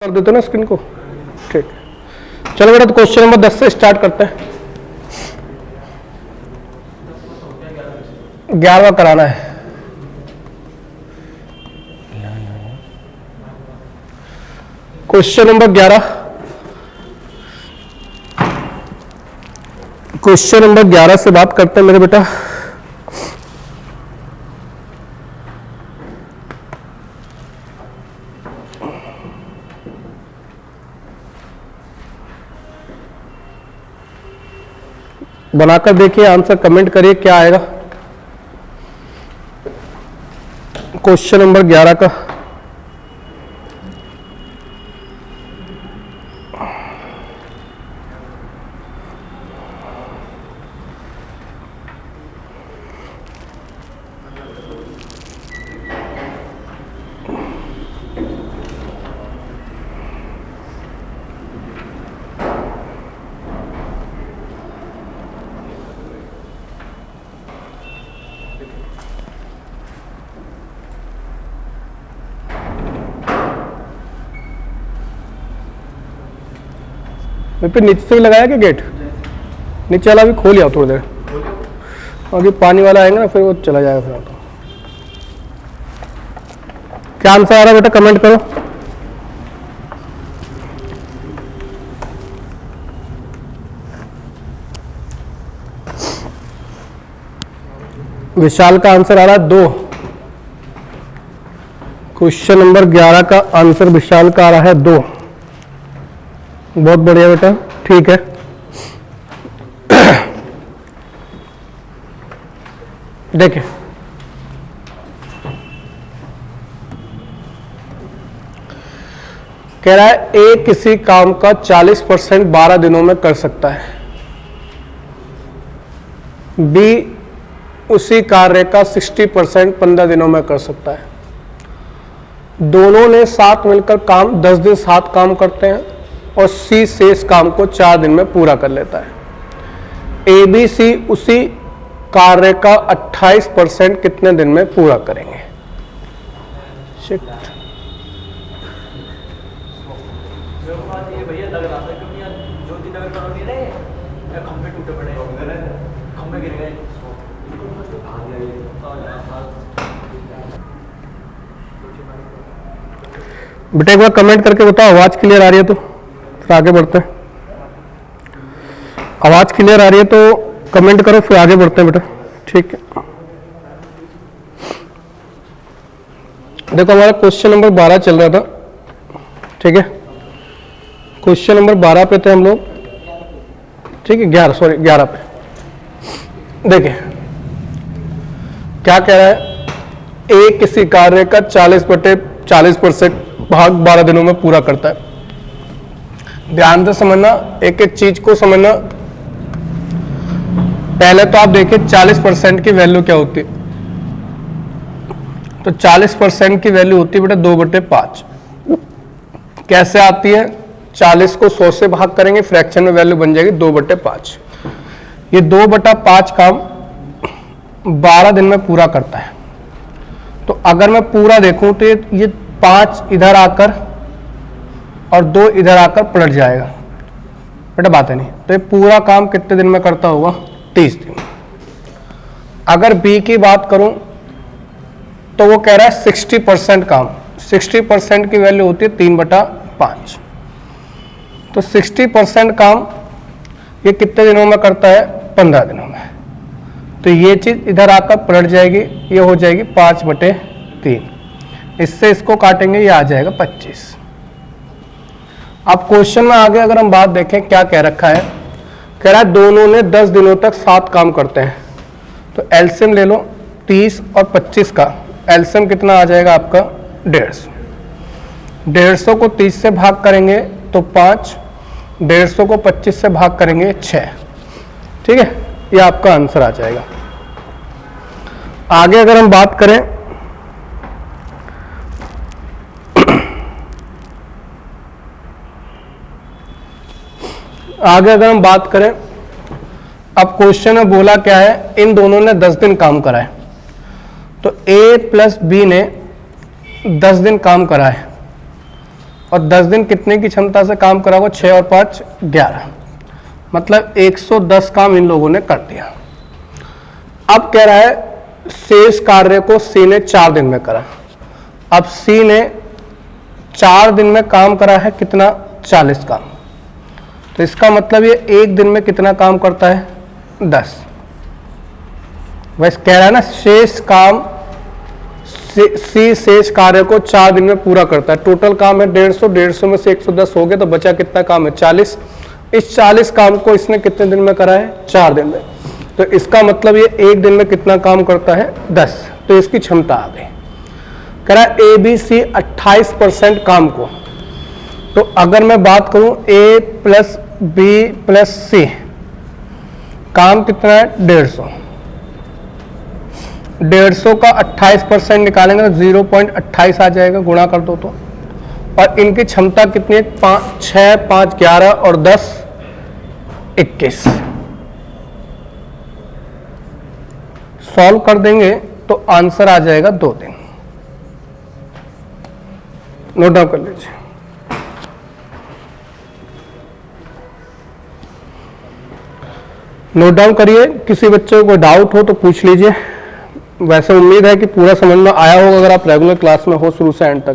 कर देते ना स्क्रीन को। ठीक, चलो बेटा, तो क्वेश्चन नंबर 10 से स्टार्ट करते हैं। 11वां कराना है। क्वेश्चन नंबर 11, क्वेश्चन नंबर 11 से बात करते हैं मेरे बेटा। बनाकर देखिए, आंसर कमेंट करिए क्या आएगा क्वेश्चन नंबर 11 का। फिर नीचे से भी लगाया क्या गेट? नीचे वाला भी खोल आओ थोड़ी देर, अभी पानी वाला आएगा ना फिर वो चला जाएगा। फिर तो क्या आंसर आ रहा है बेटा, कमेंट करो। विशाल का आंसर आ रहा है 2। क्वेश्चन नंबर 11 का आंसर विशाल का आ रहा है 2। बहुत बढ़िया बेटा, ठीक है। देखिए, कह रहा है ए किसी काम का 40% 12 दिनों में कर सकता है, बी उसी कार्य का 60% 15 दिनों में कर सकता है। दोनों ने साथ मिलकर काम 10 दिन साथ काम करते हैं और सी शेष काम को 4 दिन में पूरा कर लेता है। ए बी सी उसी कार्य का 28% कितने दिन में पूरा करेंगे? बेटा एक बार कमेंट करके बताओ, आवाज क्लियर आ रही है तो फिर आगे बढ़ते हैं। आवाज क्लियर आ रही है तो कमेंट करो, फिर आगे बढ़ते हैं बेटा। ठीक है, देखो हमारा क्वेश्चन नंबर 12 चल रहा था। ठीक है, क्वेश्चन नंबर 12 पे थे हम लोग। ठीक है, 11 पे। देखिए क्या कह रहा है, ए किसी कार्य का 40% भाग 12 दिनों में पूरा करता है। ध्यान से समझना, एक एक चीज को समझना। पहले तो आप देखिए 40% की वैल्यू क्या होती है। तो 40% की वैल्यू होती है बेटा 2/5। कैसे आती है? 40 को 100 से भाग करेंगे, फ्रैक्शन में वैल्यू बन जाएगी 2/5। ये 2/5 काम 12 दिन में पूरा करता है। तो अगर मैं पूरा देखूं तो ये 5 इधर आकर और 2 इधर आकर पलट जाएगा बेटा, बात है नहीं। तो ये पूरा काम कितने दिन में करता होगा? 30 दिन। अगर बी की बात करूं तो वो कह रहा है 60% काम। 60% की वैल्यू होती है 3/5। तो 60% काम ये कितने दिनों में करता है? 15 दिनों में। तो ये चीज इधर आकर पलट जाएगी, ये हो जाएगी 5/3। इससे इसको काटेंगे, ये आ जाएगा 25। अब क्वेश्चन में आगे अगर हम बात देखें, क्या कह रखा है? कह रहा है दोनों ने 10 दिनों तक साथ काम करते हैं। तो एलसीएम ले लो 30 और 25 का। एलसीएम कितना आ जाएगा आपका? 150। 150 को 30 से भाग करेंगे तो 5, 150 को 25 से भाग करेंगे 6। ठीक है, ये आपका आंसर आ जाएगा। आगे अगर हम बात करें, अब क्वेश्चन में बोला क्या है, इन दोनों ने 10 दिन काम करा है। तो ए प्लस बी ने 10 दिन काम करा है। और 10 दिन कितने की क्षमता से काम करा होगा? 6 और 5 11, मतलब 110 काम इन लोगों ने कर दिया। अब कह रहा है शेष कार्य को सी ने 4 दिन में करा। अब सी ने 4 दिन में काम करा है कितना? 40 काम। तो इसका मतलब ये एक दिन में कितना काम करता है? 10। वैसे कह रहा है ना शेष काम, सी शेष कार्य को 4 दिन में पूरा करता है। टोटल काम है 150, 150 में से 110 हो गया तो बचा कितना काम है? 40। इस 40 काम को इसने कितने दिन में करा है? 4 दिन में। तो इसका मतलब ये एक दिन में कितना काम करता है? 10। तो इसकी क्षमता आ गई। कह रहा है ए बी सी 28% काम को। तो अगर मैं बात करूं ए प्लस बी प्लस सी, काम कितना है? 150। 150 का 28% निकालेंगे तो 0.28 आ जाएगा, गुणा कर दो तो। और इनकी क्षमता कितनी है? 6, 5, 11 और 10, 21। सॉल्व कर देंगे तो आंसर आ जाएगा 2 दिन। नोट डाउन कर लीजिए। नोट डाउन करिए, किसी बच्चे को डाउट हो तो पूछ लीजिए। वैसे उम्मीद है कि पूरा समझ में आया होगा अगर आप रेगुलर क्लास में हो शुरू से एंड तक।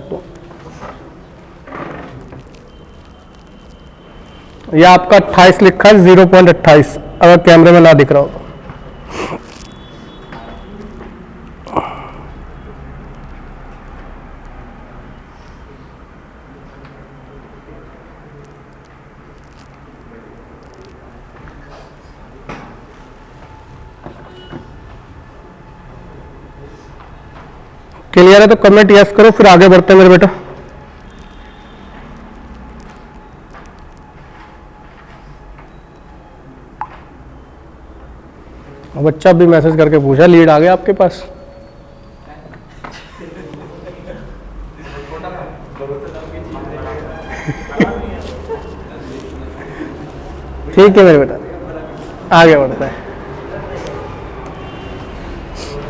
तो यह आपका 28 लिखा है, 0.28 अगर कैमरे में ना दिख रहा हो तो। क्लियर है तो कमेंट यस करो, फिर आगे बढ़ते हैं मेरे बेटा। बच्चा भी मैसेज करके पूछा लीड आ गया आपके पास। ठीक है मेरे बेटा, आगे बढ़ते हैं।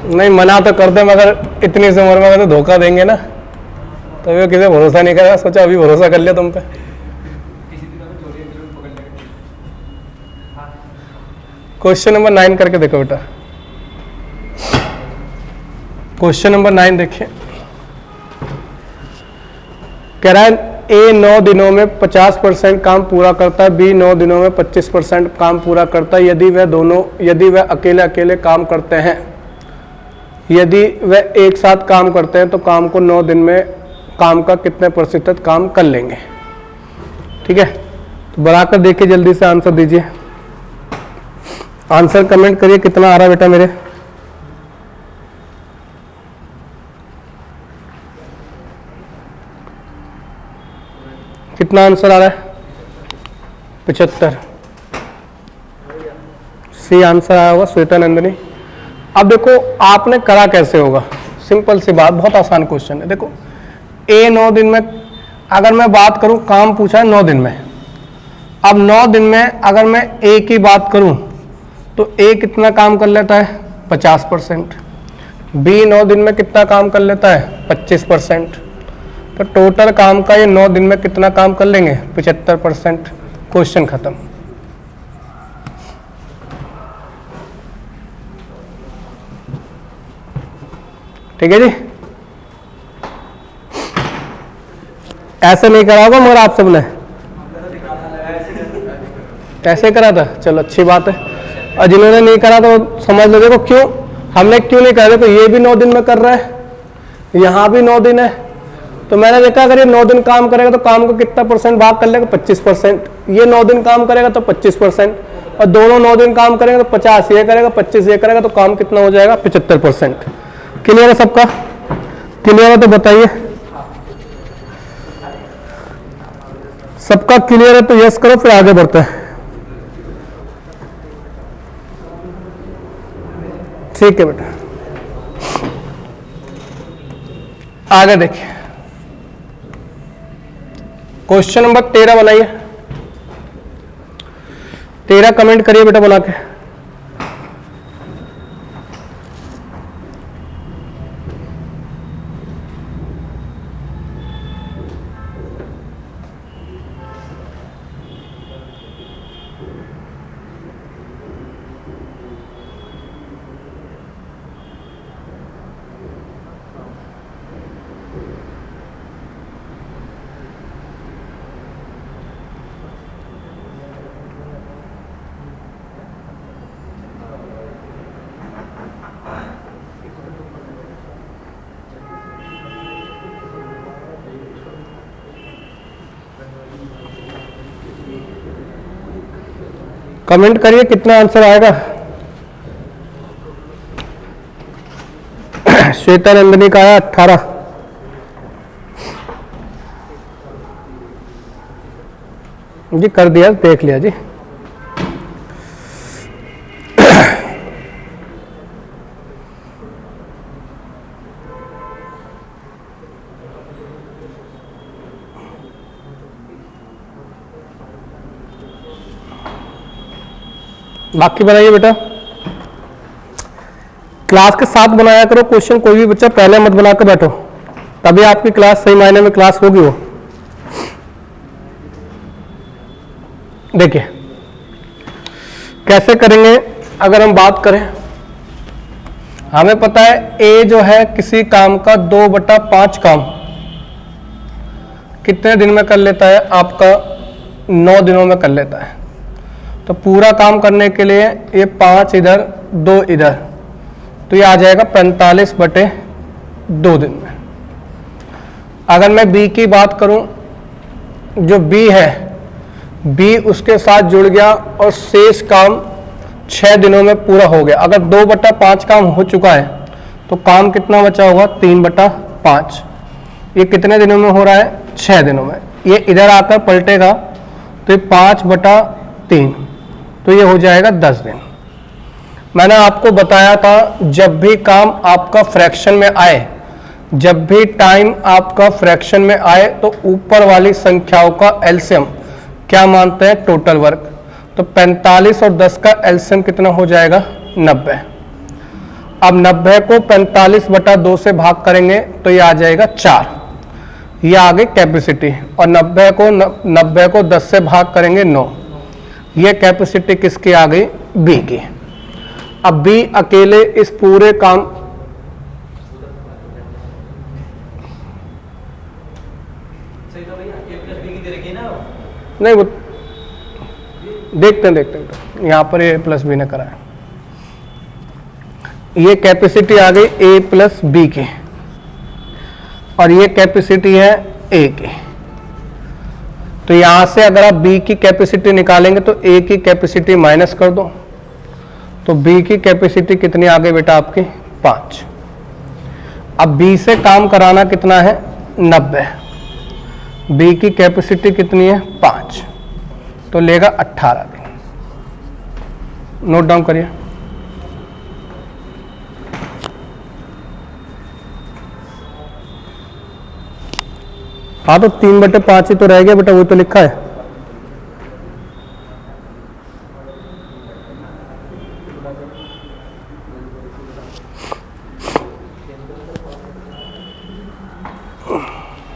नहीं मना तो कर दे, मगर इतनी सी उम्र में अगर तो धोखा देंगे ना तो वो किसी भरोसा नहीं करेगा। सोचा अभी भरोसा कर लिया तुम पे। क्वेश्चन नंबर 9 करके देखो बेटा। क्वेश्चन नंबर 9 देखिए। कह रहा है ए 9 दिनों में 50% काम पूरा करता है, बी 9 दिनों में 25% काम पूरा करता है। यदि वह अकेले अकेले काम करते हैं, यदि वह एक साथ काम करते हैं तो काम को 9 दिन में काम का कितने प्रतिशत काम कर लेंगे? ठीक है, तो बनाकर देखिए, जल्दी से आंसर दीजिए। आंसर कमेंट करिए कितना आ रहा है बेटा मेरे। कितना आंसर आ रहा है? 75। सी आंसर आया होगा श्वेता नंदिनी। अब देखो आपने करा कैसे होगा, सिंपल सी बात, बहुत आसान क्वेश्चन है। देखो ए 9 दिन में, अगर मैं बात करूं काम पूछा है 9 दिन में। अब 9 दिन में अगर मैं ए की बात करूं तो ए कितना काम कर लेता है? 50%। बी 9 दिन में कितना काम कर लेता है? 25%। तो टोटल काम का ये 9 दिन में कितना काम कर लेंगे? 75%। क्वेश्चन खत्म। ठीक है जी, ऐसे नहीं करा होगा मगर आप सबने ऐसे करा था। चलो अच्छी बात है। और जिन्होंने नहीं करा तो समझ लो, देखो क्यों हमने क्यों नहीं करा। देखो ये भी 9 दिन में कर रहा है, यहाँ भी 9 दिन है। तो मैंने देखा अगर ये 9 दिन काम करेगा तो काम को कितना परसेंट भाग कर लेगा? 25%। ये 9 दिन काम करेगा तो 25%, और दोनों 9 दिन काम करेंगे तो 50 ये करेगा, 25 ये करेगा, तो काम कितना हो जाएगा? 75%। क्लियर है सबका? क्लियर है तो बताइए। सबका क्लियर है तो यस करो, फिर आगे बढ़ते हैं। ठीक है बेटा, आगे देखिए। क्वेश्चन नंबर 13 बनाइए। 13 कमेंट करिए बेटा बना के। कमेंट करिए कितना आंसर आएगा। श्वेता नंदिनी का आया 18। जी कर दिया, देख लिया जी। बाकी बनाइए बेटा, क्लास के साथ बनाया करो क्वेश्चन। कोई भी बच्चा पहले मत बना कर बैठो, तभी आपकी क्लास सही मायने में क्लास होगी। वो देखिए कैसे करेंगे। अगर हम बात करें, हमें पता है ए जो है किसी काम का 2/5 काम कितने दिन में कर लेता है, आपका 9 दिनों में कर लेता है। तो पूरा काम करने के लिए ये 5 इधर 2 इधर, तो ये आ जाएगा 45/2 दिन में। अगर मैं बी की बात करूं, जो बी है, बी उसके साथ जुड़ गया और शेष काम 6 दिनों में पूरा हो गया। अगर 2/5 काम हो चुका है तो काम कितना बचा होगा, 3/5। ये कितने दिनों में हो रहा है, 6 दिनों में। ये इधर आकर पलटेगा तो ये 5/3, तो ये हो जाएगा 10 दिन। मैंने आपको बताया था जब भी काम आपका फ्रैक्शन में आए, जब भी टाइम आपका फ्रैक्शन में आए, तो ऊपर वाली संख्याओं का एलसीएम क्या मानते हैं, टोटल वर्क। तो 45 और 10 का एलसीएम कितना हो जाएगा, 90। अब 90 को 45/2 से भाग करेंगे तो ये आ जाएगा 4। ये आ गई कैपेसिटी। और 90 को 10 से भाग करेंगे 9। ये कैपेसिटी किसकी आ गई, बी की। अब बी अकेले इस पूरे काम नहीं, वो देखते हैं यहां पर ए प्लस बी ने करा है। ये कैपेसिटी आ गई ए प्लस बी की, और ये कैपेसिटी है ए की। तो यहां से अगर आप बी की कैपेसिटी निकालेंगे तो ए की कैपेसिटी माइनस कर दो, तो बी की कैपेसिटी कितनी आ गई बेटा आपकी, 5। अब बी से काम कराना कितना है, 90। बी की कैपेसिटी कितनी है, 5, तो लेगा 18 दिन। नोट डाउन करिए। हाँ, तो 3/5 ही तो रह गया बेटा, वो तो लिखा है।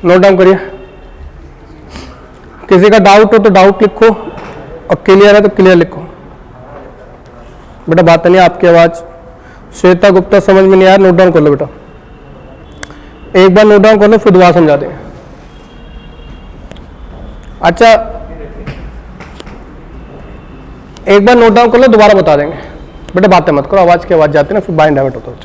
नोट डाउन करिए। किसी का डाउट हो तो डाउट लिखो, और क्लियर है तो क्लियर लिखो। बेटा बात नहीं, आपकी आवाज। श्वेता गुप्ता समझ में नहीं आया, नोट डाउन कर लो बेटा। एक बार नोट डाउन कर लो, फिर दोबारा समझा देंगे। अच्छा, एक बार नोट डाउन कर लो, दोबारा बता देंगे। बेटा बातें मत करो, आवाज की आवाज जाती है ना, फिर माइंड डाइवर्ट होता है।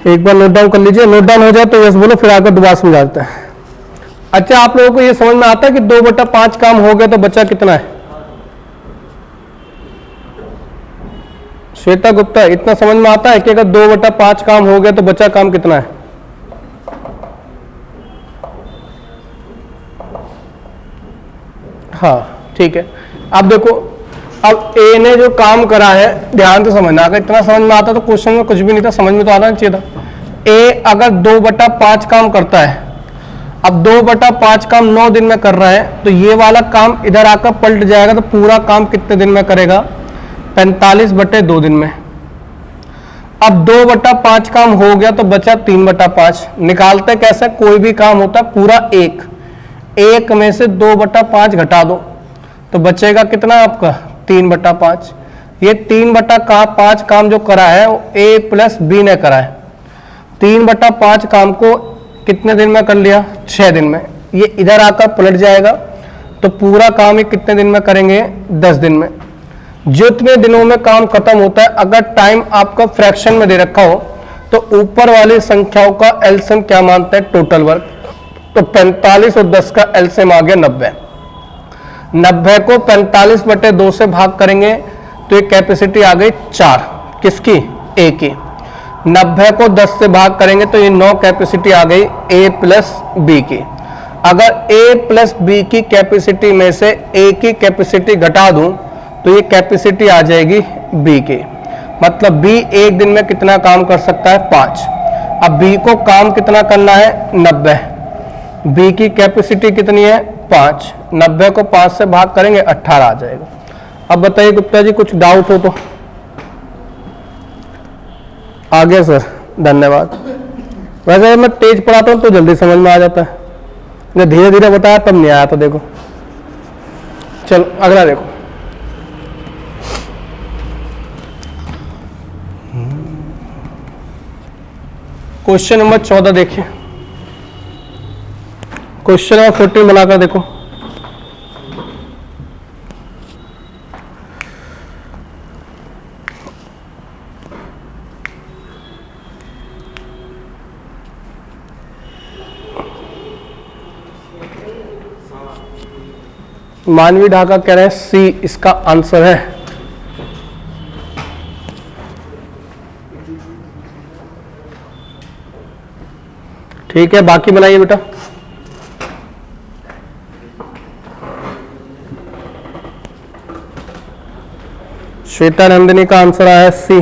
एक बार नोट डाउन कर लीजिए। नोट डाउन हो जाए तो यस बोलो, फिर आकर दोबारा समझा देते हैं। अच्छा, आप लोगों को ये समझ में आता है कि 2/5 काम हो गया तो बचा कितना है? श्वेता गुप्ता, इतना समझ में आता है कि अगर 2/5 काम हो गया तो बचा काम कितना है? हाँ ठीक है। अब देखो, अब ए ने जो काम करा है, ध्यान से समझना। अगर इतना समझ में आता तो क्वेश्चन में कुछ भी नहीं था, समझ में तो आना चाहिए था। ए अगर 2/5 काम करता है, अब 2/5 काम 9 दिन में कर रहा है, तो ये वाला काम इधर आकर पलट जाएगा, तो पूरा काम कितने दिन में करेगा? 45/2 दिन में। अब 2/5 काम हो गया तो बचा 3/5। निकालते कैसे? कोई भी काम होता है पूरा एक में से 2/5 घटा दो तो बचेगा कितना आपका? 3/5। ये 3/5 काम जो करा है वो ए प्लस बी ने करा है। 3/5 काम को कितने दिन में कर लिया? 6 दिन में। ये इधर आकर पलट जाएगा तो पूरा काम ये कितने दिन में करेंगे? 10 दिन में। जितने दिनों में काम खत्म होता है, अगर टाइम आपका फ्रैक्शन में दे रखा हो तो ऊपर वाली संख्याओं का एलसीएम क्या मानते हैं, टोटल वर्क। तो 45 और 10 का एलसीएम आ गया 90। 90 को 45/2 से भाग करेंगे तो ये कैपेसिटी आ गई 4, किसकी, ए की। 90 को 10 से भाग करेंगे तो ये 9 कैपेसिटी आ गई ए प्लस बी की। अगर ए प्लस बी की कैपेसिटी में से ए की कैपेसिटी घटा दूं तो ये कैपेसिटी आ जाएगी बी की। मतलब बी एक दिन में कितना काम कर सकता है, 5। अब बी को काम कितना करना है, 90। बी की कैपेसिटी कितनी है, 5। 90 को 5 से भाग करेंगे 18 आ जाएगा। अब बताइए गुप्ता जी, कुछ डाउट हो तो। आ गया सर, धन्यवाद। वैसे मैं तेज पढ़ाता हूं तो जल्दी समझ में आ जाता है, जब धीरे धीरे बताया तब नहीं आया। तो देखो, चलो अगला देखो। क्वेश्चन नंबर 14 देखिए। क्वेश्चन नंबर 14 बनाकर देखो। मानवी ढाका कह रहे हैं सी इसका आंसर है। ठीक है, बाकी बनाइए बेटा। श्वेता नंदिनी का आंसर आया सी।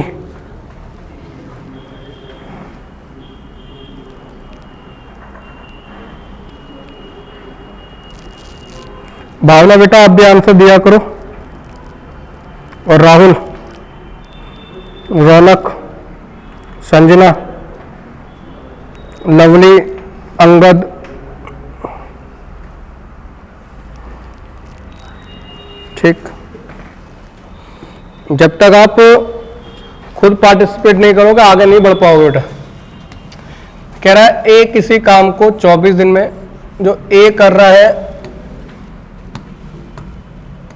भावना बेटा आप भी आंसर दिया करो। और राहुल, रौनक, संजना, लवली, अंगद, ठीक। जब तक आप खुद पार्टिसिपेट नहीं करोगे आगे नहीं बढ़ पाओगे बेटा। कह रहा है ए किसी काम को 24 दिन में, जो ए कर रहा है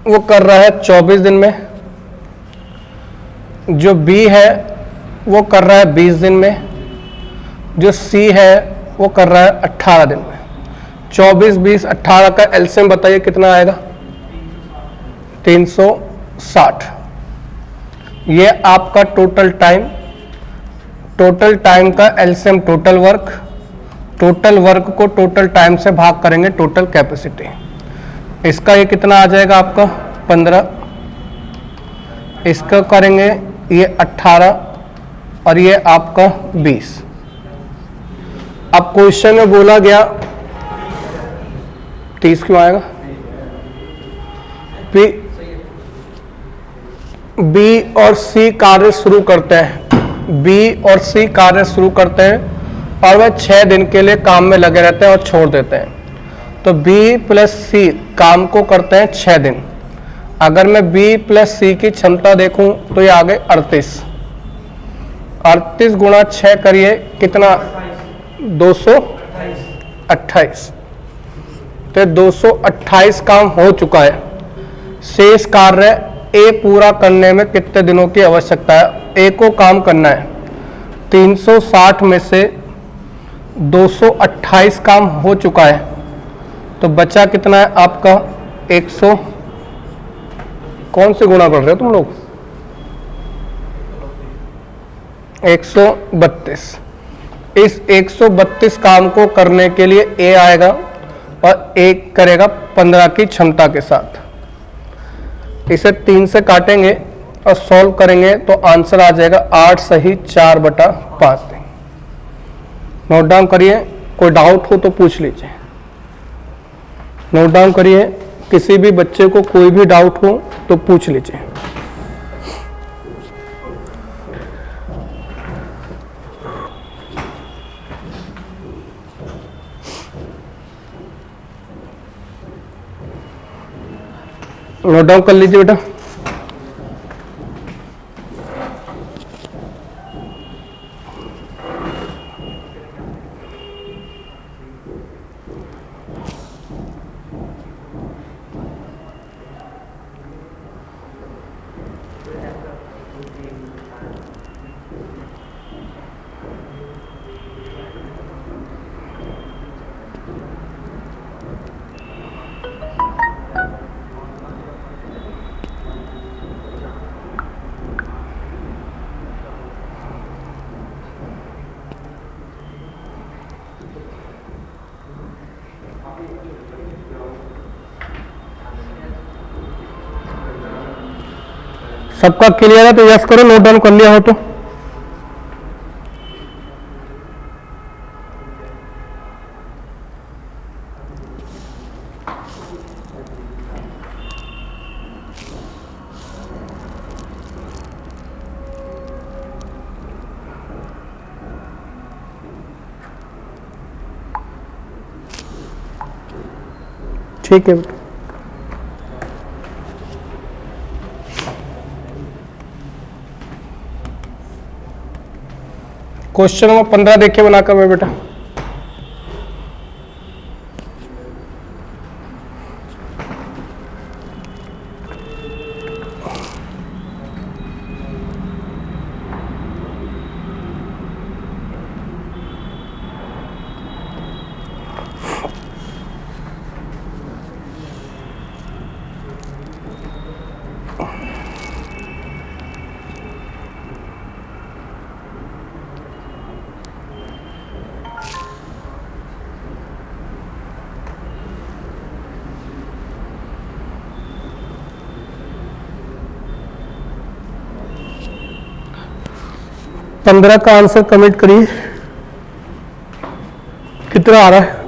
वो कर रहा है 24 दिन में, जो बी है वो कर रहा है 20 दिन में, जो सी है वो कर रहा है 18 दिन में। 24, 20, 18 का एलसीएम बताइए कितना आएगा, 360। ये आपका टोटल टाइम, टोटल टाइम का LCM total work, total work को टोटल टाइम से भाग करेंगे टोटल कैपेसिटी। इसका ये कितना आ जाएगा आपका 15, इसका करेंगे ये 18 और ये आपका 20। अब क्वेश्चन में बोला गया 30 क्यों आएगा, बी और सी कार्य शुरू करते हैं, बी और सी कार्य शुरू करते हैं और वह 6 दिन के लिए काम में लगे रहते हैं और छोड़ देते हैं। तो बी प्लस सी काम को करते हैं 6 दिन। अगर मैं बी प्लस सी की क्षमता देखूं तो ये आ गए 38। 38 गुणा 6 करिए कितना, 228। तो 228 काम हो चुका है। शेष कार्य ए पूरा करने में कितने दिनों की आवश्यकता है, ए को काम करना है। 360 में से 228 काम हो चुका है तो बचा कितना है आपका 100, कौन से गुणा कर रहे हो तुम लोग, 132। इस 132 काम को करने के लिए ए आएगा और एक करेगा 15 की क्षमता के साथ। इसे 3 से काटेंगे और सॉल्व करेंगे तो आंसर आ जाएगा 8 सही 4/5। नोट डाउन करिए, कोई डाउट हो तो पूछ लीजिए। नोट डाउन करिए, किसी भी बच्चे को कोई भी डाउट हो तो पूछ लीजिए। नोट डाउन कर लीजिए बेटा। सबका क्लियर है तो यस करो, नोट डाउन कर लिया हो तो। ठीक है, क्वेश्चन नंबर 15 देखिए बनाकर मैं बेटा। पंद्रह का आंसर कमेंट करिए, कितना आ रहा है।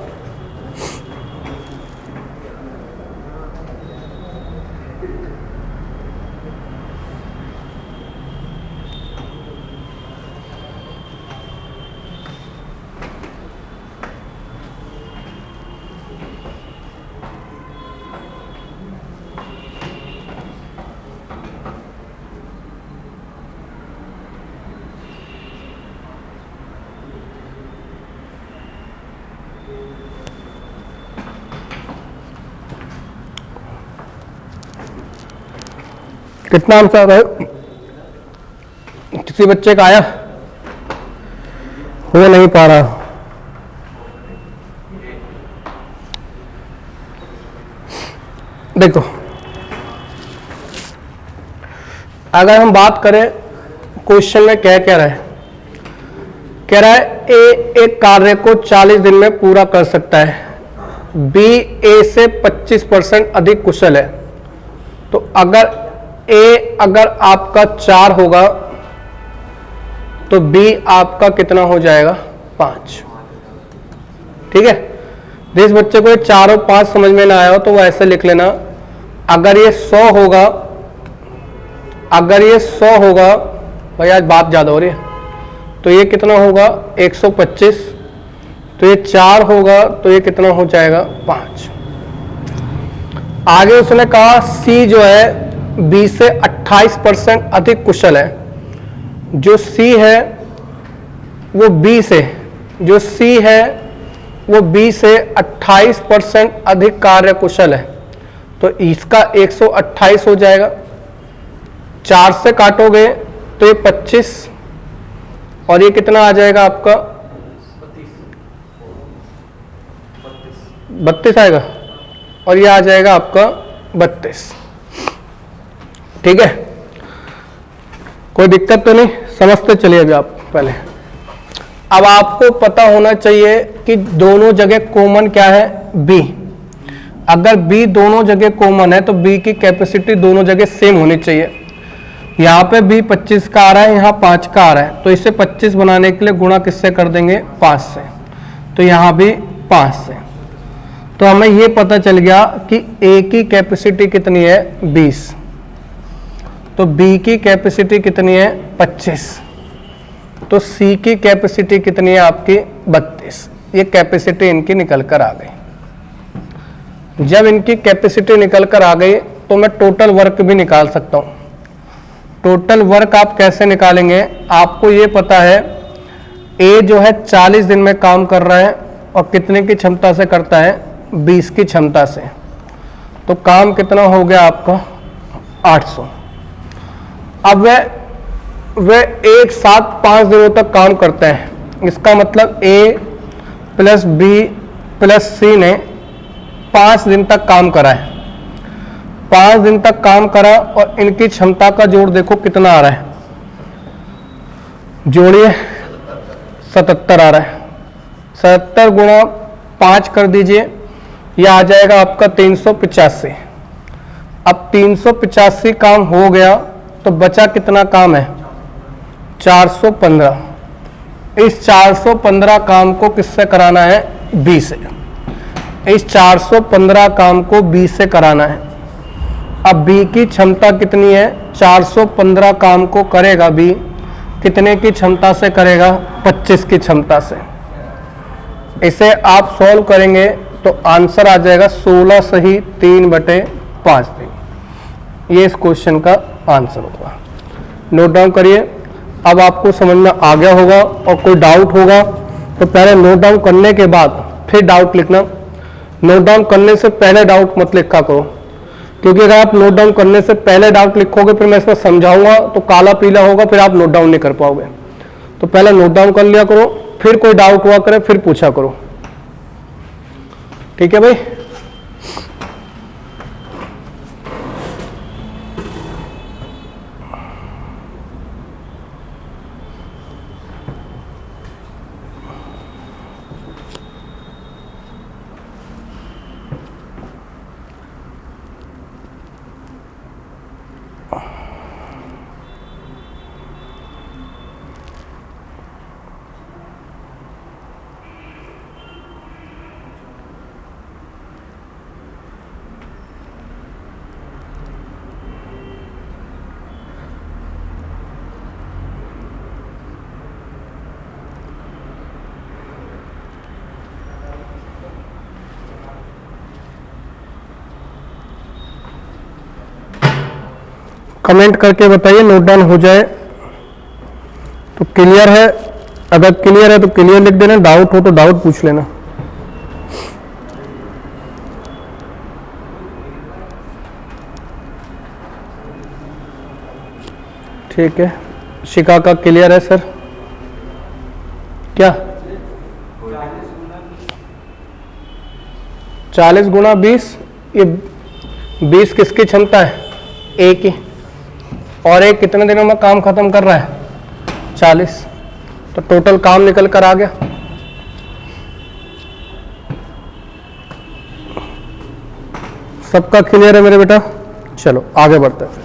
कितना आंसर आ रहा है, किसी बच्चे का आया, हो नहीं पा रहा। देखो अगर हम बात करें क्वेश्चन में क्या कह रहा है, कह रहा है ए एक कार्य को 40 दिन में पूरा कर सकता है, बी ए से 25% अधिक कुशल है। तो अगर आपका 4 होगा तो बी आपका कितना हो जाएगा, 5। ठीक है, जिस बच्चे को ये 4 और 5 समझ में ना आया हो तो वो ऐसे लिख लेना, अगर ये 100 होगा, भाई आज बात ज्यादा हो रही है, तो ये कितना होगा 125, तो ये 4 होगा तो ये कितना हो जाएगा 5। आगे उसने कहा सी जो है बी से 28% अधिक कुशल है। जो सी है वो बी से 28% अधिक कार्य कुशल है, तो इसका 128 हो जाएगा। 4 से काटोगे तो ये 25 और ये कितना आ जाएगा आपका 32 आएगा, और ये आ जाएगा आपका 32। ठीक है, कोई दिक्कत तो नहीं, समझते चलिए अभी आप पहले। अब आपको पता होना चाहिए कि दोनों जगह कॉमन क्या है, बी। अगर बी दोनों जगह कॉमन है तो बी की कैपेसिटी दोनों जगह सेम होनी चाहिए। यहाँ पे बी 25 का आ रहा है, यहाँ 5 का आ रहा है, तो इसे 25 बनाने के लिए गुणा किससे कर देंगे, 5 से। तो यहाँ भी 5 से। तो हमें ये पता चल गया कि ए की कैपेसिटी कितनी है, 20, तो बी की कैपेसिटी कितनी है, 25, तो सी की कैपेसिटी कितनी है आपकी, 32। ये कैपेसिटी इनकी निकल कर आ गई। जब इनकी कैपेसिटी निकल कर आ गई तो मैं टोटल वर्क भी निकाल सकता हूं। टोटल वर्क आप कैसे निकालेंगे, आपको ये पता है ए जो है 40 दिन में काम कर रहा है और कितने की क्षमता से करता है, 20 की क्षमता से, तो काम कितना हो गया आपका 800। अब वे एक साथ 5 दिनों तक काम करते हैं, इसका मतलब ए प्लस बी प्लस सी ने 5 दिन तक काम करा है। 5 दिन तक काम करा और इनकी क्षमता का जोड़ देखो कितना आ रहा है, जोड़िए 77 आ रहा है। 77 गुणा 5 कर दीजिए, यह आ जाएगा आपका 385। अब 385 काम हो गया तो बचा कितना काम है 415। इस 415 काम को किससे कराना है बी से। इस 415 काम को बी से कराना है। अब बी की क्षमता कितनी है 415 काम को करेगा बी कितने की क्षमता से करेगा 25 की क्षमता से। इसे आप सॉल्व करेंगे तो आंसर आ जाएगा 16 सही 3/5 दिन। ये इस क्वेश्चन का आंसर होगा। नोट डाउन करिए। अब आपको समझ में आ गया होगा और कोई डाउट होगा तो पहले नोट डाउन करने के बाद फिर डाउट लिखना। नोट डाउन करने से पहले डाउट मत लिखा करो, क्योंकि अगर आप नोट डाउन करने से पहले डाउट लिखोगे फिर मैं इसमें समझाऊंगा तो काला पीला होगा, फिर आप नोट डाउन नहीं कर पाओगे। तो पहले नोट डाउन कर लिया करो, फिर कोई डाउट हुआ करे फिर पूछा करो। ठीक है भाई। कमेंट करके बताइए नोट डाउन हो जाए तो क्लियर है। अगर क्लियर है तो क्लियर लिख देना, डाउट हो तो डाउट पूछ लेना। ठीक है। शिखा का क्लियर है सर? क्या 40 गुणा 20? ये 20 किसकी क्षमता है? ए की। और एक कितने दिनों में काम खत्म कर रहा है? 40। तो टोटल काम निकल कर आ गया। सबका क्लियर है मेरे बेटा? चलो आगे बढ़ते हैं।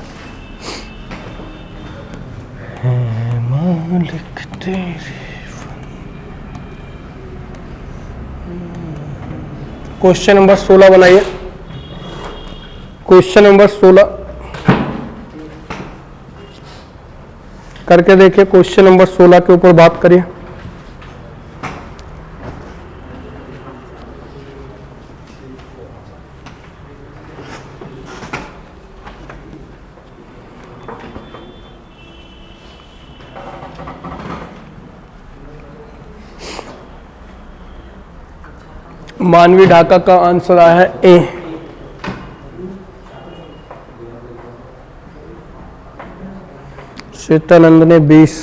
क्वेश्चन नंबर 16 बनाइए। क्वेश्चन नंबर 16 करके देखिए। क्वेश्चन नंबर 16 के ऊपर बात करिए। मानवी ढाका का आंसर आया है ए। श्वेतानंद ने 20।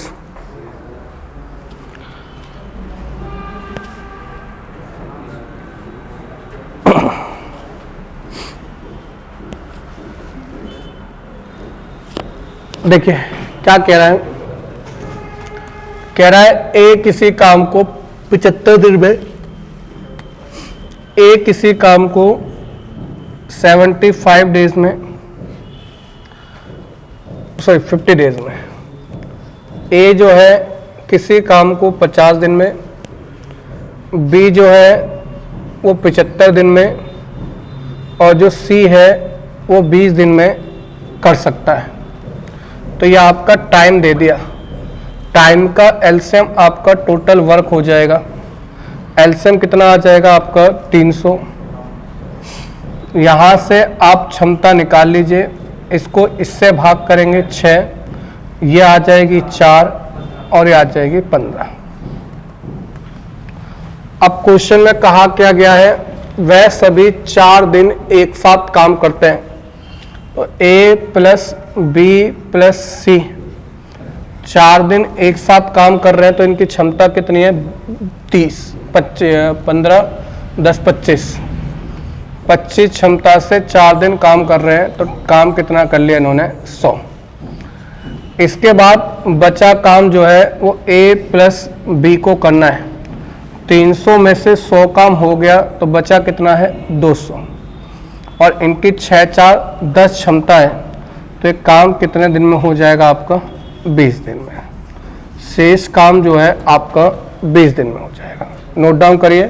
देखिए क्या कह रहा है। कह रहा है ए किसी काम को 75 दिन में, ए किसी काम को 75 डेज में, सॉरी 50 डेज में, ए जो है किसी काम को 50 दिन में, बी जो है वो 75 दिन में, और जो सी है वो 20 दिन में कर सकता है। तो ये आपका टाइम दे दिया। टाइम का एलसीएम आपका टोटल वर्क हो जाएगा। एलसीएम कितना आ जाएगा आपका 300। यहाँ से आप क्षमता निकाल लीजिए। इसको इससे भाग करेंगे 6, ये आ जाएगी 4 और ये आ जाएगी 15। अब क्वेश्चन में कहा क्या गया है, वह सभी 4 दिन एक साथ काम करते हैं। तो ए प्लस बी प्लस सी 4 दिन एक साथ काम कर रहे हैं, तो इनकी क्षमता कितनी है 30, 15, 10, 25 क्षमता से 4 दिन काम कर रहे हैं। तो काम कितना कर लिया इन्होंने 100। इसके बाद बचा काम जो है वो ए प्लस बी को करना है। 300 में से 100 काम हो गया तो बचा कितना है 200। और इनकी 6, 4, 10 क्षमता है। तो एक काम कितने दिन में हो जाएगा आपका? 20 दिन में। शेष काम जो है आपका 20 दिन में हो जाएगा। नोट डाउन करिए,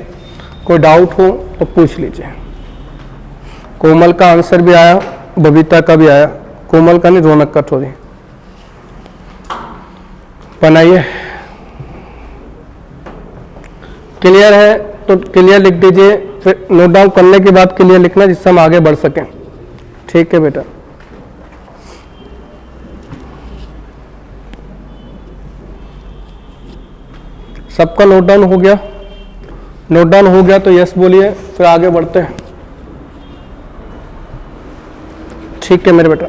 कोई डाउट हो तो पूछ लीजिए। कोमल का आंसर भी आया, बबीता का भी आया। कोमल का नहीं, रौनक का थोड़ी बनाइए। क्लियर है तो क्लियर लिख दीजिए, फिर नोट डाउन करने के बाद क्लियर लिखना जिससे हम आगे बढ़ सकें। ठीक है बेटा। सबका नोट डाउन हो गया? नोट डाउन हो गया तो यस बोलिए, फिर आगे बढ़ते हैं। ठीक है मेरे बेटा।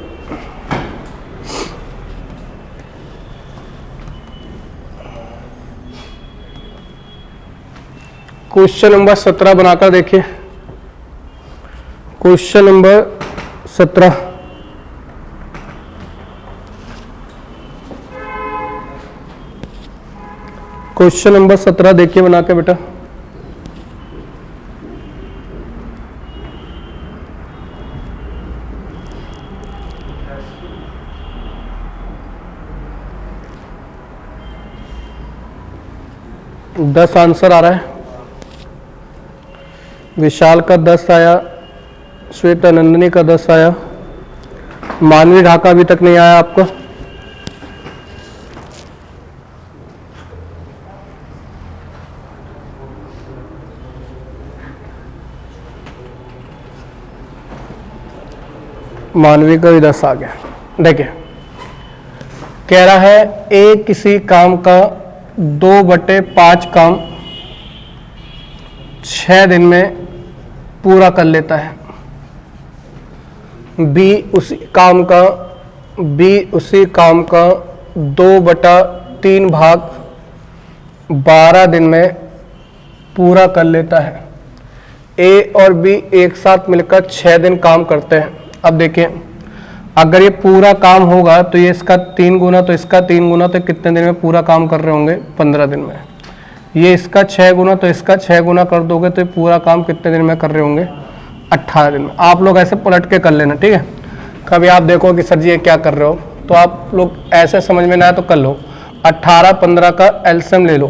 क्वेश्चन नंबर 17 बनाकर देखिए। Question number 17। क्वेश्चन नंबर 17 देखिए बना के बेटा। दस आंसर आ रहा है। विशाल का 10 आया, श्वेता नंदिनी का 10 आया, मानवी ढाका अभी तक नहीं आया आपका। मानवी का भी 10 आ गया। देखिए कह रहा है ए किसी काम का 2/5 काम 6 दिन में पूरा कर लेता है। बी उसी काम का 2/3 भाग 12 दिन में पूरा कर लेता है। ए और बी एक साथ मिलकर 6 दिन काम करते हैं। अब देखिए अगर ये पूरा काम होगा तो ये इसका 3 गुना तो इसका 3 गुना, तो कितने दिन में पूरा काम कर रहे होंगे? 15 दिन में। ये इसका 6 गुना तो इसका 6 गुना कर दोगे तो ये पूरा काम कितने दिन में कर रहे होंगे? 18 दिन में। आप लोग ऐसे पलट के कर लेना, ठीक है। कभी आप देखो कि सर जी ये क्या कर रहे हो, तो आप लोग ऐसे समझ में ना आए तो कर लो। 18-15 का एलसीएम ले लो,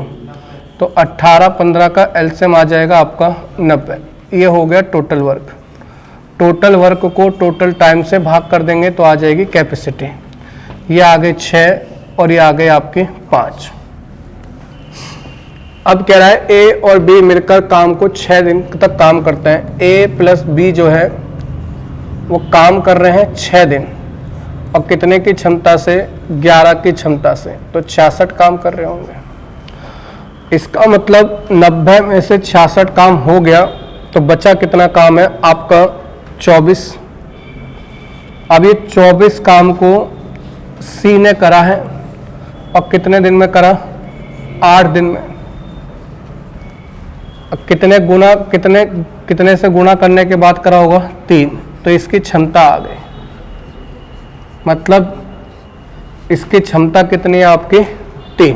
तो 18-15 का एलसीएम आ जाएगा आपका 90। ये हो गया टोटल वर्क। टोटल वर्क को टोटल टाइम से भाग कर देंगे तो आ जाएगी कैपेसिटी। ये आ गए 6 और ये आ गए आपके 5। अब कह रहा है ए और बी मिलकर काम को 6 दिन तक काम करते हैं। ए प्लस बी जो है वो काम कर रहे हैं 6 दिन, और कितने की क्षमता से? 11 की क्षमता से, तो 66 काम कर रहे होंगे। इसका मतलब 90 में से 66 काम हो गया, तो बचा कितना काम है आपका? 24। अब ये 24 काम को सी ने करा है, और कितने दिन में करा? 8 दिन में। अब कितने से गुणा करने के बाद करा होगा? 3, तो इसकी क्षमता आ गई। मतलब इसकी क्षमता कितनी है आपकी? 3।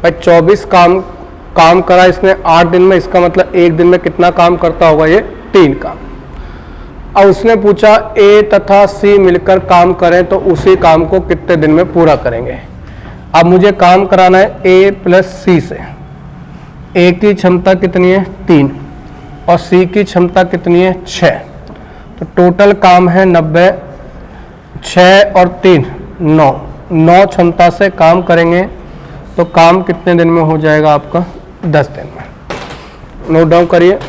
भाई 24 काम करा इसने 8 दिन में, इसका मतलब एक दिन में कितना काम करता होगा? ये 3 काम। अब उसने पूछा ए तथा सी मिलकर काम करें तो उसी काम को कितने दिन में पूरा करेंगे। अब मुझे काम कराना है ए प्लस सी से। ए की क्षमता कितनी है? 3, और सी की क्षमता कितनी है? 6। तो टोटल काम है 90, 6 और 3 9 क्षमता से काम करेंगे तो काम कितने दिन में हो जाएगा आपका? 10 दिन में। नोट डाउन करिए।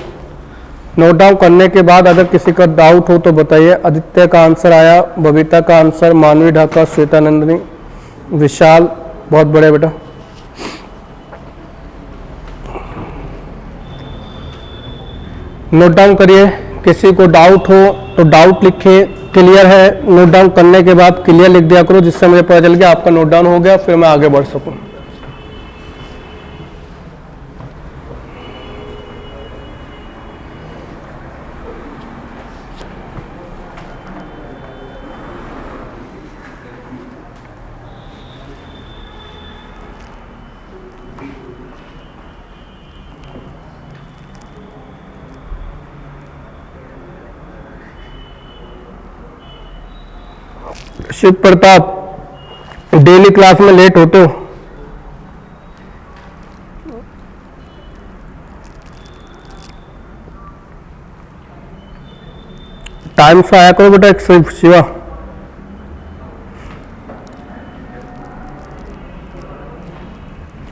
नोट डाउन करने के बाद अगर किसी का डाउट हो तो बताइए। आदित्य का आंसर आया, बबीता का आंसर, मानवी ढाका, श्वेता नंदिनी, विशाल, बहुत बड़े बेटा। नोट डाउन करिए। किसी को डाउट हो तो डाउट लिखे। क्लियर है? नोट डाउन करने के बाद क्लियर लिख दिया करो, जिससे मुझे पता चल गया आपका नोट डाउन हो गया, फिर मैं आगे बढ़ सकूं। शिव प्रताप, डेली क्लास में लेट होते हो। टाइम से आया करो बेटा। एक शिवा,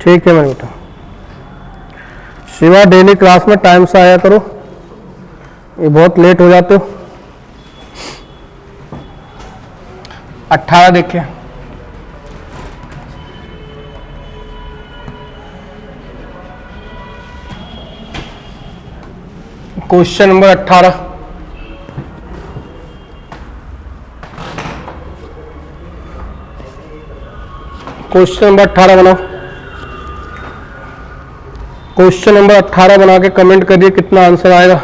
ठीक है मेरे बेटा। शिवा डेली क्लास में टाइम से आया करो, ये बहुत लेट हो जाते हो। 18 देखिए, क्वेश्चन नंबर 18। क्वेश्चन नंबर 18 बनाओ। क्वेश्चन नंबर 18 बना के कमेंट करिए कितना आंसर आएगा।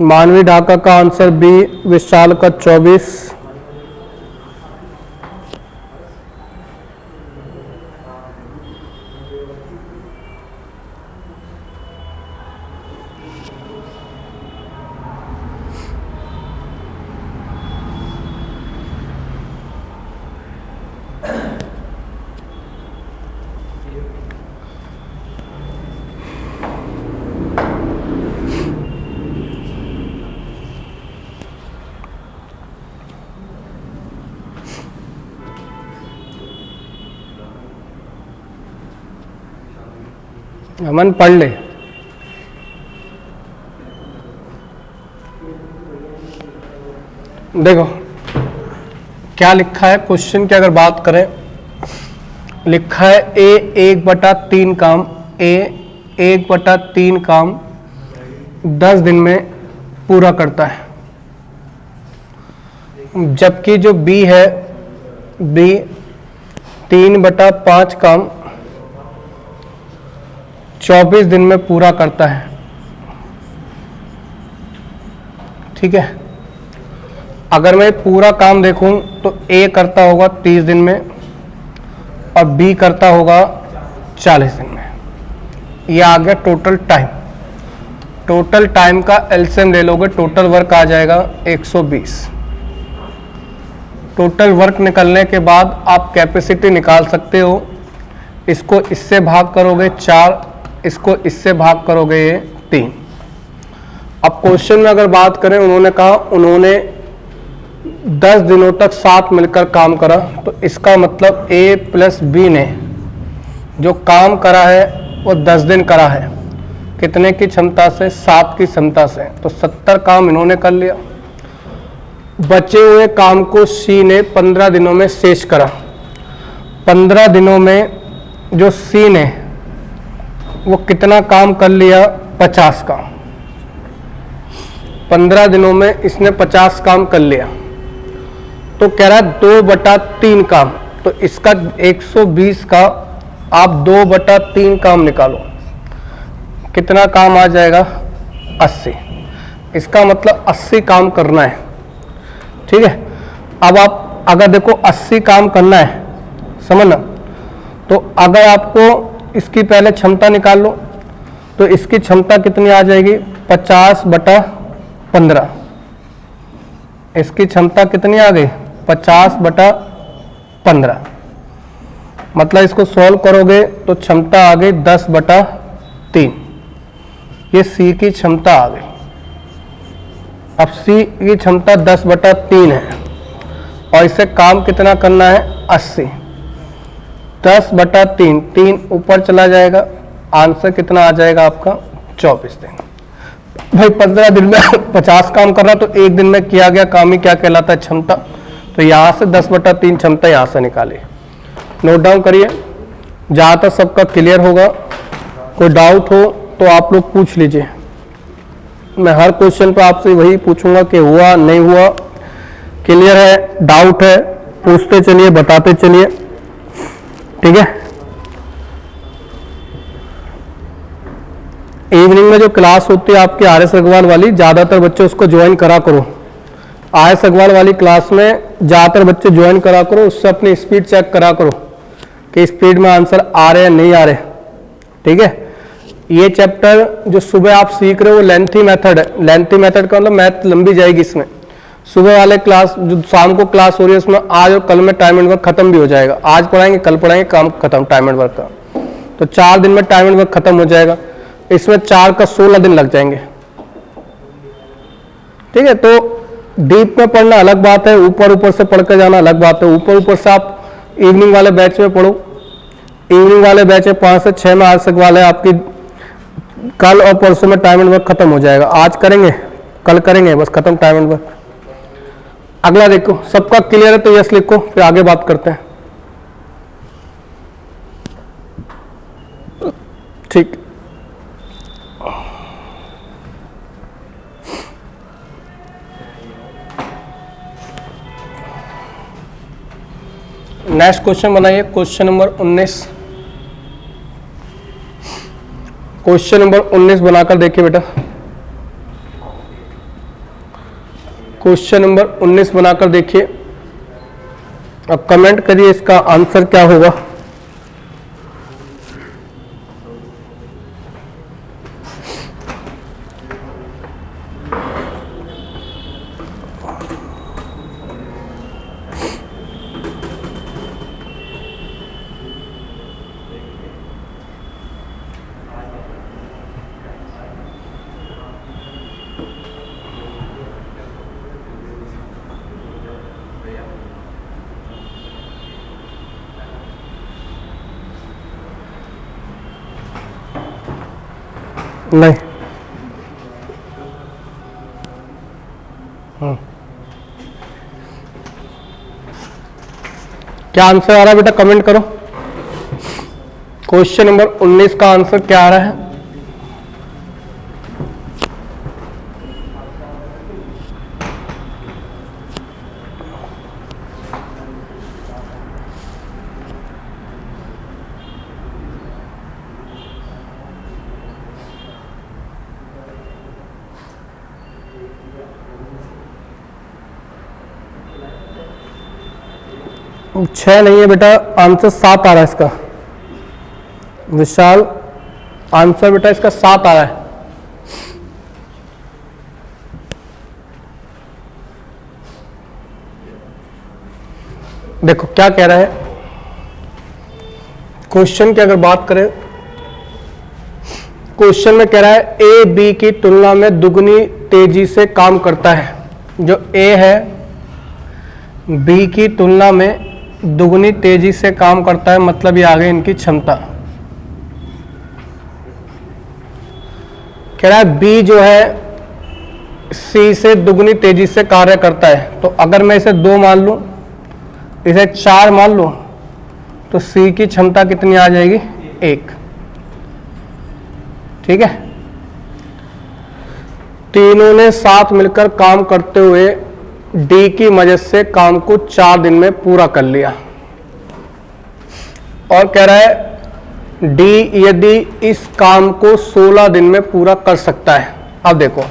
मानवी ढाका का आंसर बी, विशाल का 24, अमन पढ़ ले। देखो क्या लिखा है क्वेश्चन की अगर बात करें, लिखा है ए 1/3 काम, ए 1/3 काम 10 दिन में पूरा करता है, जबकि जो बी है, बी 3/5 काम 24 दिन में पूरा करता है। ठीक है, अगर मैं पूरा काम देखूं तो ए करता होगा 30 दिन में और बी करता होगा 40 दिन में। ये आ गया टोटल टाइम। टोटल टाइम का एलसीएम ले लोगे, टोटल वर्क आ जाएगा 120। टोटल वर्क निकलने के बाद आप कैपेसिटी निकाल सकते हो। इसको इससे भाग करोगे 4, इसको इससे भाग करोगे ये 3। अब क्वेश्चन में अगर बात करें, उन्होंने कहा उन्होंने 10 दिनों तक साथ मिलकर काम करा, तो इसका मतलब ए प्लस बी ने जो काम करा है वो 10 दिन करा है। कितने की क्षमता से? 7 की क्षमता से। तो 70 काम इन्होंने कर लिया। बचे हुए काम को सी ने 15 दिनों में शेष करा। 15 दिनों में जो सी ने वो कितना काम कर लिया? 50 काम। 15 दिनों में इसने 50 काम कर लिया, तो कह रहा है 2/3 काम। तो इसका 120 का आप 2/3 काम निकालो, कितना काम आ जाएगा? 80। इसका मतलब 80 काम करना है। ठीक है, अब आप अगर देखो 80 काम करना है, समझना, तो अगर आपको इसकी पहले क्षमता निकाल लो, तो इसकी क्षमता कितनी आ जाएगी? 50/15। इसकी क्षमता कितनी आ गई? 50/15। मतलब इसको सॉल्व करोगे तो क्षमता आ गई 10/3। ये सी की क्षमता आ गई। अब सी की क्षमता 10/3 है और इसे काम कितना करना है? 80। 10/3, 3 ऊपर चला जाएगा, आंसर कितना आ जाएगा आपका? 24 दिन। भाई 15 दिन में 50 काम कर रहा, तो एक दिन में किया गया काम ही क्या कहलाता है? क्षमता। तो यहाँ से 10/3 क्षमता यहाँ से निकालिए। नोट डाउन करिए, जहाँ तक सबका क्लियर होगा। कोई डाउट हो तो आप लोग पूछ लीजिए। मैं हर क्वेश्चन पर आपसे वही पूछूंगा कि हुआ नहीं हुआ, क्लियर है, डाउट है, पूछते चलिए, बताते चलिए। ठीक है, इवनिंग में जो क्लास होती है आपकी RS अग्रवाल वाली, ज़्यादातर बच्चे उसको ज्वाइन करा करो। RS अग्रवाल वाली क्लास में ज़्यादातर बच्चे ज्वाइन करा करो, उससे अपनी स्पीड चेक करा करो कि स्पीड में आंसर आ रहे हैं नहीं आ रहे। ठीक है, ये चैप्टर जो सुबह आप सीख रहे हो वो लेंथी मेथड है। लेंथी मेथड का मतलब मैथ लंबी जाएगी इसमें। सुबह वाले क्लास जो शाम को क्लास हो रही है उसमें आज और कल में टाइम एंड वर्क खत्म भी हो जाएगा। आज पढ़ाएंगे कल पढ़ाएंगे, काम खत्म टाइम एंड वर्क का। तो 4 दिन में टाइम एंड वर्क खत्म हो जाएगा। इसमें 4 का 16 दिन लग जाएंगे। ठीक है, तो डीप में पढ़ना अलग बात है, ऊपर ऊपर से पढ़ कर जाना अलग बात है। ऊपर ऊपर से आप इवनिंग वाले बैच में पढ़ो। इवनिंग वाले बैच में 5 से 6 में आज तक वाले आपकी कल और परसों में टाइम एंड वर्क खत्म हो जाएगा। आज करेंगे कल करेंगे, बस खत्म टाइम एंड वर्क। अगला देखो, सबका क्लियर है तो यस लिखो, फिर आगे बात करते हैं। ठीक, नेक्स्ट क्वेश्चन बनाइए, क्वेश्चन नंबर 19। क्वेश्चन नंबर 19 बनाकर देखिए बेटा। क्वेश्चन नंबर 19 बनाकर देखिए, अब कमेंट करिए इसका आंसर क्या होगा। नहीं, क्या आंसर आ रहा है बेटा, कमेंट करो। क्वेश्चन नंबर 19 का आंसर क्या आ रहा है? छह नहीं है बेटा, आंसर 7 आ रहा है इसका। विशाल, आंसर बेटा इसका 7 आ रहा है। देखो क्या कह रहा है क्वेश्चन की, अगर बात करें क्वेश्चन में कह रहा है ए बी की तुलना में दुगनी तेजी से काम करता है। जो ए है बी की तुलना में दुगनी तेजी से काम करता है, मतलब ये आगे इनकी क्षमता। कह रहा है बी जो है सी से दुगनी तेजी से कार्य करता है। तो अगर मैं इसे 2 मान लूं, इसे 4 मान लूं, तो सी की क्षमता कितनी आ जाएगी? 1। ठीक है, तीनों ने साथ मिलकर काम करते हुए डी की मदद से काम को 4 दिन में पूरा कर लिया। और कह रहा है डी यदि इस काम को 16 दिन में पूरा कर सकता है। अब देखो,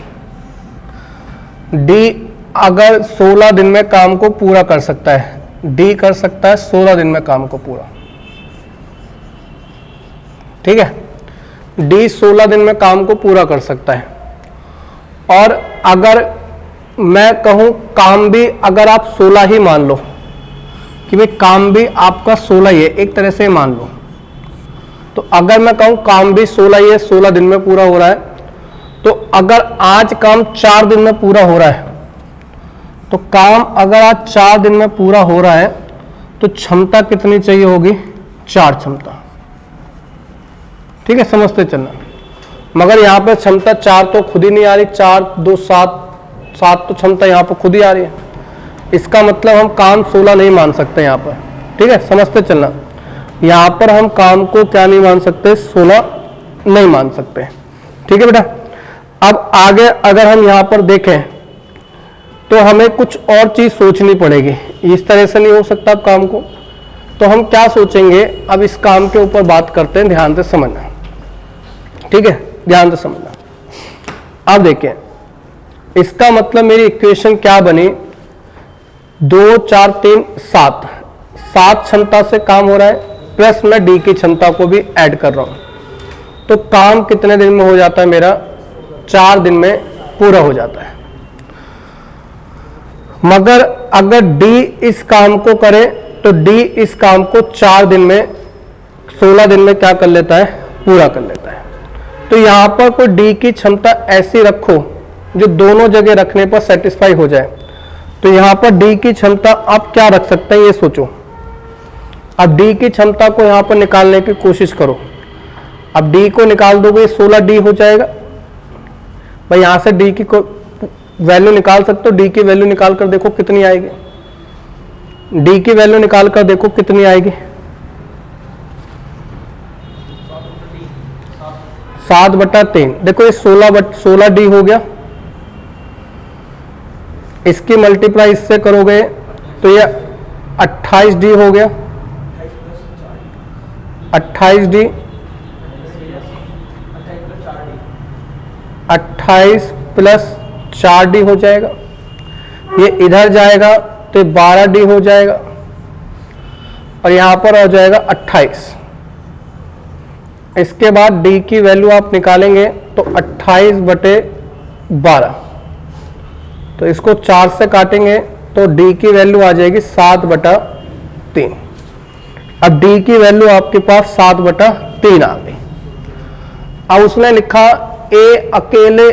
डी अगर 16 दिन में काम को पूरा कर सकता है, डी कर सकता है 16 दिन में काम को पूरा। ठीक है, डी 16 दिन में काम को पूरा कर सकता है। और अगर मैं कहूं काम भी अगर आप 16 ही मान लो कि भाई काम भी आपका 16 ही है, एक तरह से मान लो, तो अगर मैं कहूं काम भी 16 ही है, 16 दिन में पूरा हो रहा है, तो अगर आज काम 4 दिन में पूरा हो रहा है, तो काम अगर आज 4 दिन में पूरा हो रहा है तो क्षमता कितनी चाहिए होगी? 4 क्षमता। ठीक है, समझते चलना। मगर यहां पर क्षमता 4 तो खुद ही नहीं आ रही, 4 2 7 तो क्षमता यहां पर खुद ही आ रही है। इसका मतलब हम काम 16 नहीं मान सकते यहां पर। ठीक है, समझते चलना। यहां पर हम काम को क्या नहीं मान सकते? 16 नहीं मान सकते। ठीक है बेटा, अब आगे अगर हम यहां पर देखें तो हमें कुछ और चीज सोचनी पड़ेगी। इस तरह से नहीं हो सकता अब काम को, तो हम क्या सोचेंगे? अब इस काम के ऊपर बात करते हैं, ध्यान से समझना। ठीक है, ध्यान से समझना। अब देखिए, इसका मतलब मेरी इक्वेशन क्या बनी? 2 4 3 7 7 क्षमता से काम हो रहा है, प्लस मैं डी की क्षमता को भी ऐड कर रहा हूं। तो काम कितने दिन में हो जाता है मेरा? 4 दिन में पूरा हो जाता है। मगर अगर डी इस काम को करे तो डी इस काम को 4 दिन में 16 दिन में क्या कर लेता है? पूरा कर लेता है। तो यहां पर कोई डी की क्षमता ऐसी रखो जो दोनों जगह रखने पर सेटिस्फाई हो जाए। तो यहां पर डी की क्षमता आप क्या रख सकते हैं ये सोचो। अब डी की क्षमता को यहां पर निकालने की कोशिश करो। अब डी को निकाल दोगे 16 डी हो जाएगा। भाई यहां से डी की वैल्यू निकाल सकते हो। डी की वैल्यू निकाल कर देखो कितनी आएगी। डी की वैल्यू निकाल कर देखो कितनी आएगी। 7/3। देखो ये 16 डी हो गया। इसकी मल्टीप्लाई इससे करोगे तो ये 28 डी हो गया। 28 डी 28 प्लस 4 डी हो जाएगा। ये इधर जाएगा तो 12 डी हो जाएगा और यहां पर हो जाएगा 28। इसके बाद डी की वैल्यू आप निकालेंगे तो 28/12। तो इसको 4 से काटेंगे तो डी की वैल्यू आ जाएगी 7/3। अब डी की वैल्यू आपके पास 7/3 आ गई। अब उसने लिखा ए अकेले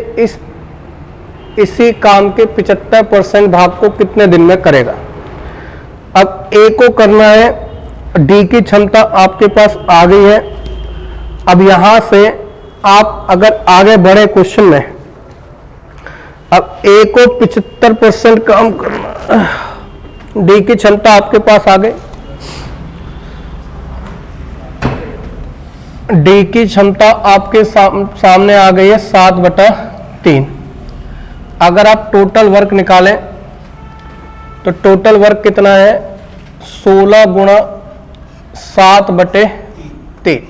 इसी काम के 75% भाग को कितने दिन में करेगा। अब ए को करना है, डी की क्षमता आपके पास आ गई है। अब यहां से आप अगर आगे बढ़े क्वेश्चन में, अब ए को 75% काम करना, डी की क्षमता आपके पास आ गई। डी की क्षमता आपके सामने आ गई है 7/3। अगर आप टोटल वर्क निकालें तो टोटल वर्क कितना है? 16 गुणा 7/3।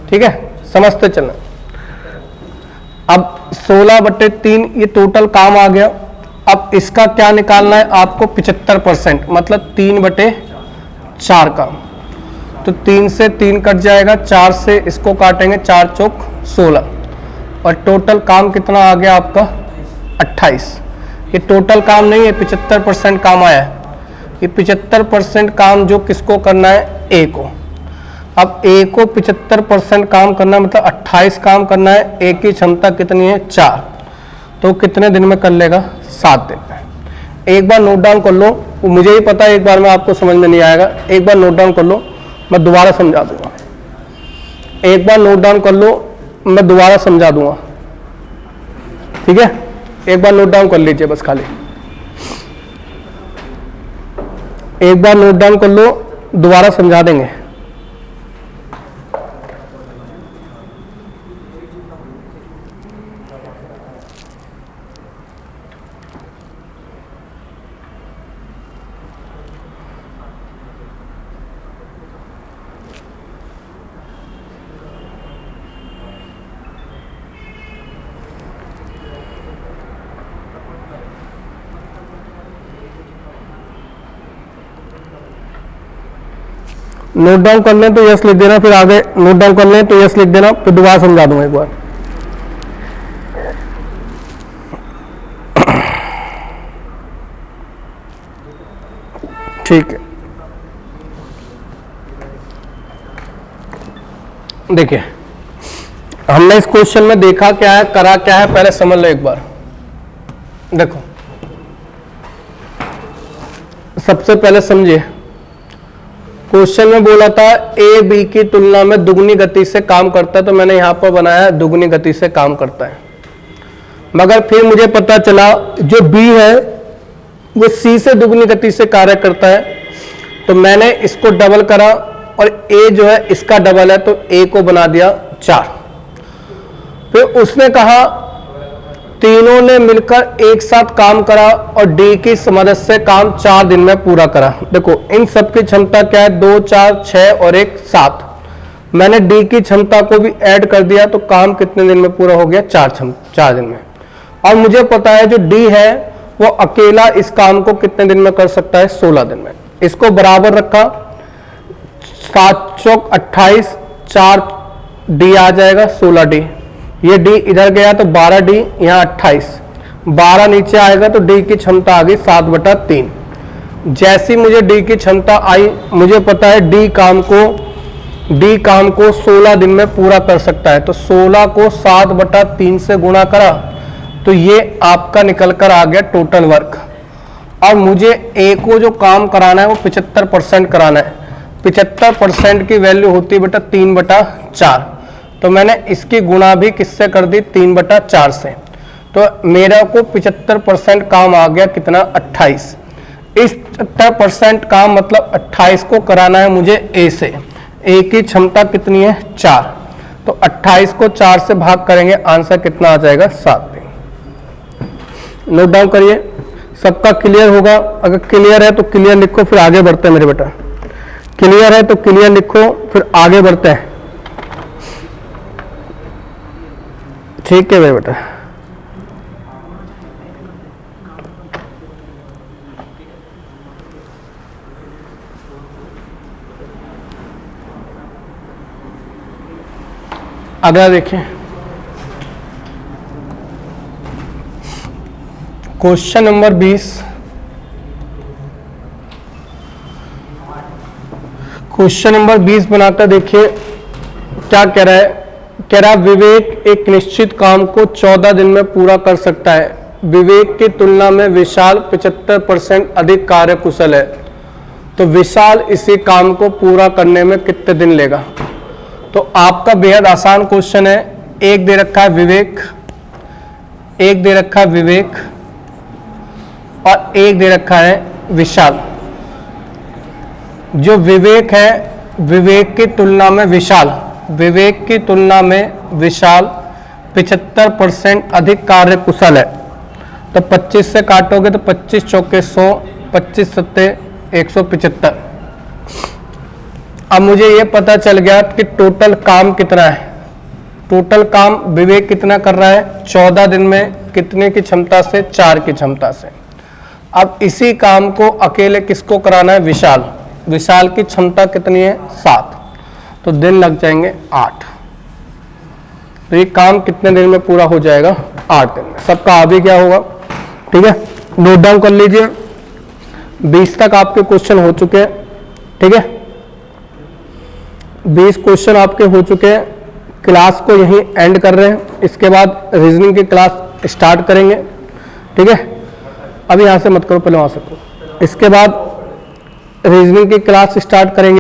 ठीक है, समझते चलना। अब 16/3 ये टोटल काम आ गया। अब इसका क्या निकालना है आपको? 75%, मतलब 3/4 काम। तो 3 से 3 कट जाएगा, 4 से इसको काटेंगे, 4 चौक 16 और टोटल काम कितना आ गया आपका? 28। ये टोटल काम नहीं है, 75% काम आया है। ये 75% काम जो किसको करना है? ए को। अब ए को 75% काम करना है, मतलब 28 काम करना है। ए की क्षमता कितनी है? 4। तो कितने दिन में कर लेगा? 7 दिन में। एक बार नोट डाउन कर लो। मुझे ही पता है एक बार में आपको समझ में नहीं आएगा, एक बार नोट डाउन कर लो, मैं दोबारा समझा दूंगा। एक बार नोट डाउन कर लो, मैं दोबारा समझा दूंगा। ठीक है, एक बार नोट डाउन कर लीजिए बस, खाली एक बार नोट डाउन कर लो, दोबारा समझा देंगे। नोट डाउन कर लें तो यस लिख देना, फिर आगे नोट डाउन कर लें तो यस लिख देना, फिर दोबारा समझा दूंगा एक बार। ठीक है, देखिए हमने इस क्वेश्चन में देखा क्या है, करा क्या है, पहले समझ लो एक बार। देखो सबसे पहले समझिए, क्वेश्चन में बोला था ए बी की तुलना में दुगनी गति से काम करता है, तो मैंने यहां पर बनाया दुगनी गति से काम करता है। मगर फिर मुझे पता चला जो बी है वो सी से दुगनी गति से कार्य करता है, तो मैंने इसको डबल करा और ए जो है इसका डबल है, तो ए को बना दिया 4। फिर उसने कहा तीनों ने मिलकर एक साथ काम करा और डी की मदद से काम 4 दिन में पूरा करा। देखो इन सब की क्षमता क्या है? 2, 4, 6 और 1, 7। मैंने डी की क्षमता को भी ऐड कर दिया, तो काम कितने दिन में पूरा हो गया? 4 दिन में। और मुझे पता है जो डी है वो अकेला इस काम को कितने दिन में कर सकता है? 16 दिन में। इसको बराबर रखा, 7 चौक 28, 4 डी आ जाएगा 16D, ये डी इधर गया तो 12D, यहाँ 28, 12 नीचे आएगा तो डी की क्षमता आ गई 7/3। जैसी मुझे डी की क्षमता आई, मुझे पता है डी काम को 16 दिन में पूरा कर सकता है, तो 16 को 7/3 से गुणा करा तो ये आपका निकल कर आ गया टोटल वर्क। और मुझे ए को जो काम कराना है वो 75% कराना है। 75% की वैल्यू होती है बेटा 3/4, तो मैंने इसकी गुणा भी किससे कर दी, 3/4 से। तो मेरा को 75% काम आ गया कितना, 28। इस 75% काम मतलब 28 को कराना है मुझे ए से। ए की क्षमता कितनी है, 4, तो 28 को 4 से भाग करेंगे, आंसर कितना आ जाएगा, 7। नोट डाउन करिए, सबका क्लियर होगा। अगर क्लियर है तो क्लियर लिखो, फिर आगे बढ़ते हैं मेरे बेटा। क्लियर है तो क्लियर लिखो, फिर आगे बढ़ते हैं। ठीक है मेरे बेटा। अगला देखिए, क्वेश्चन नंबर 20। क्वेश्चन नंबर 20 बनाता, देखिए क्या कह रहा है। कह रहा विवेक एक निश्चित काम को 14 दिन में पूरा कर सकता है। विवेक की तुलना में विशाल 75% अधिक कार्यकुशल है, तो विशाल इसी काम को पूरा करने में कितने दिन लेगा। तो आपका बेहद आसान क्वेश्चन है। एक दे रखा है विवेक, एक दे रखा है विवेक और एक दे रखा है विशाल। जो विवेक है, विवेक की तुलना में विशाल, विवेक की तुलना में विशाल 75% अधिक कार्यकुशल है। तो 25 से काटोगे तो 25 चौके 100, 25 सत्ते 175। अब मुझे ये पता चल गया कि टोटल काम कितना है। टोटल काम विवेक कितना कर रहा है, 14 दिन में कितने की क्षमता से, 4 की क्षमता से। अब इसी काम को अकेले किसको कराना है, विशाल। विशाल की क्षमता कितनी है, 7, तो दिन लग जाएंगे 8। तो ये काम कितने दिन में पूरा हो जाएगा, 8 दिन में। सबका आ भी क्या होगा, ठीक है। नोट डाउन कर लीजिए। 20 तक आपके क्वेश्चन हो चुके हैं, ठीक है। 20 क्वेश्चन आपके हो चुके हैं। क्लास को यहीं एंड कर रहे हैं, इसके बाद रीजनिंग की क्लास स्टार्ट करेंगे, ठीक है। अभी यहाँ से मत करो, पहले वहाँ से करो। इसके बाद रीजनिंग की क्लास स्टार्ट करेंगे।